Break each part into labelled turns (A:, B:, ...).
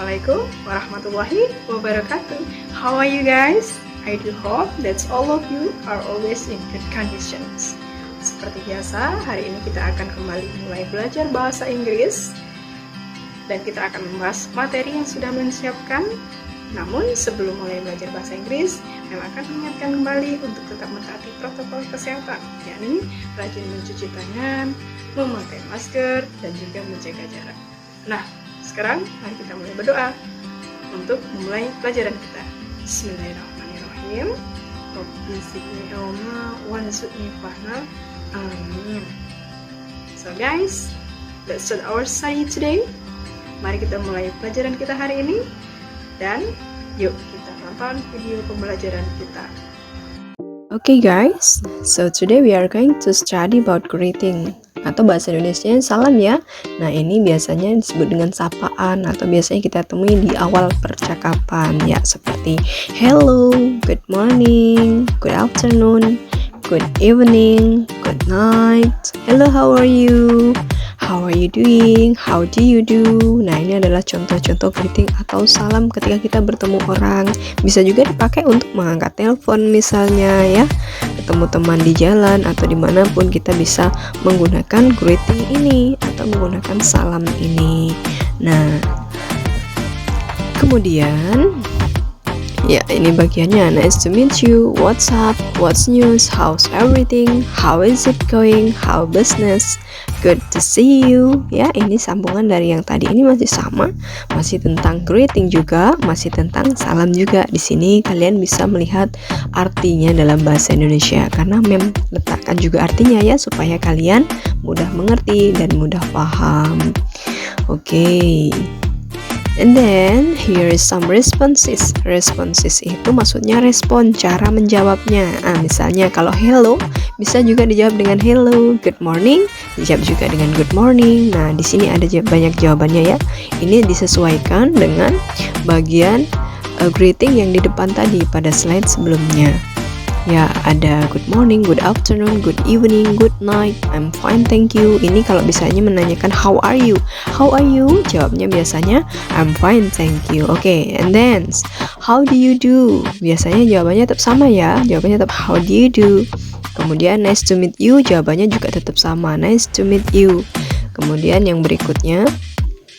A: Assalamualaikum warahmatullahi wabarakatuh. How are you guys? I do hope that all of you are always in good conditions. Seperti biasa, hari ini kita akan kembali mulai belajar bahasa Inggris dan kita akan membahas materi yang sudah menyiapkan. Namun sebelum mulai belajar bahasa Inggris, memang akan mengingatkan kembali untuk tetap mentaati protokol kesehatan, yakni rajin mencuci tangan, memakai masker, dan juga menjaga jarak. Nah, sekarang mari kita mulai berdoa untuk memulai pelajaran kita. Bismillahirrahmanirrahim. Rabbi zidni ilma warzuqni fahma. Amin. So guys, let's start our study today. Mari kita mulai pelajaran kita hari ini. Dan yuk kita tonton video pembelajaran kita.
B: Okay guys, so today we are going to study about greeting atau bahasa Indonesia salam ya. Nah ini biasanya disebut dengan sapaan atau biasanya kita temui di awal percakapan ya, seperti hello, good morning, good afternoon, good evening, good night, hello, how are you, how are you doing, how do you do. Nah ini adalah contoh-contoh greeting atau salam ketika kita bertemu orang. Bisa juga dipakai untuk mengangkat telepon misalnya ya, ketemu teman di jalan atau dimanapun kita bisa menggunakan greeting ini atau menggunakan salam ini. Nah kemudian ya ini bagiannya, nice to meet you, what's up, what's news, how's everything, how is it going, how business, good to see you. Ya ini sambungan dari yang tadi, ini masih sama, masih tentang greeting juga, masih tentang salam juga. Di sini kalian bisa melihat artinya dalam bahasa Indonesia karena letakkan juga artinya ya supaya kalian mudah mengerti dan mudah paham. Oke. And then here is some responses. Responses itu maksudnya respon, cara menjawabnya. Misalnya kalau hello bisa juga dijawab dengan hello, good morning dijawab juga dengan good morning. Nah di sini ada banyak jawabannya ya. Ini disesuaikan dengan bagian greeting yang di depan tadi pada slide sebelumnya. Ya ada good morning, good afternoon, good evening, good night, I'm fine thank you. Ini kalau misalnya menanyakan how are you, how are you, jawabnya biasanya I'm fine thank you. Oke, and then how do you do, biasanya jawabannya tetap sama ya, jawabannya tetap how do you do. Kemudian nice to meet you, jawabannya juga tetap sama, nice to meet you. Kemudian yang berikutnya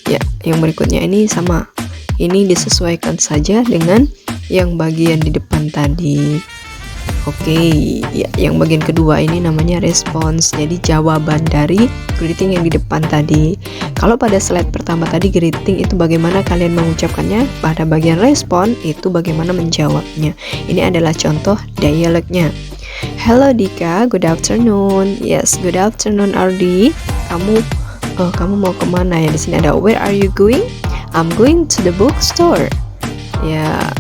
B: ya, yang berikutnya ini sama, ini disesuaikan saja dengan yang bagian di depan tadi. Oke, ya, yang bagian kedua ini namanya respons. Jadi jawaban dari greeting yang di depan tadi. Kalau pada slide pertama tadi greeting itu bagaimana kalian mengucapkannya, pada bagian respon itu bagaimana menjawabnya. Ini adalah contoh dialognya. Hello Dika, good afternoon. Yes, good afternoon Ardi. Kamu mau kemana ya? Di sini ada where are you going? I'm going to the bookstore. Ya.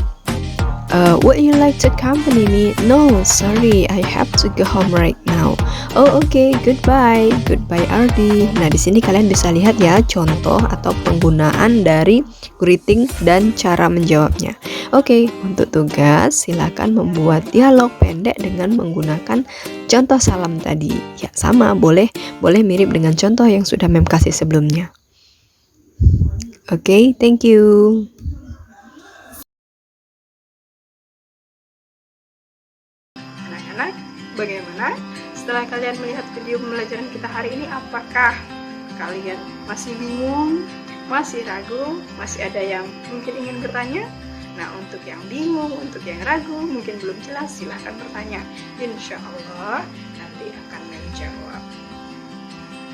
B: Would you like to accompany me? No, sorry, I have to go home right now. Oh, okay, goodbye. Goodbye, Ardi. Nah, di sini kalian bisa lihat ya contoh atau penggunaan dari greeting dan cara menjawabnya. Oke, untuk tugas silakan membuat dialog pendek dengan menggunakan contoh salam tadi. Ya, sama, boleh mirip dengan contoh yang sudah Mem kasih sebelumnya. Oke, thank you.
A: Anak-anak, bagaimana setelah kalian melihat video pembelajaran kita hari ini? Apakah kalian masih bingung, masih ragu, masih ada yang mungkin ingin bertanya? Nah, untuk yang bingung, untuk yang ragu, mungkin belum jelas, silahkan bertanya. Insya Allah nanti akan menjawab.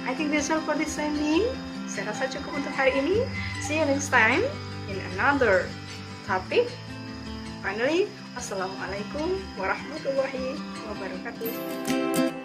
A: I think that's all for this timing. Saya rasa cukup untuk hari ini. See you next time in another topic. Finally, Assalamualaikum warahmatullahi wabarakatuh.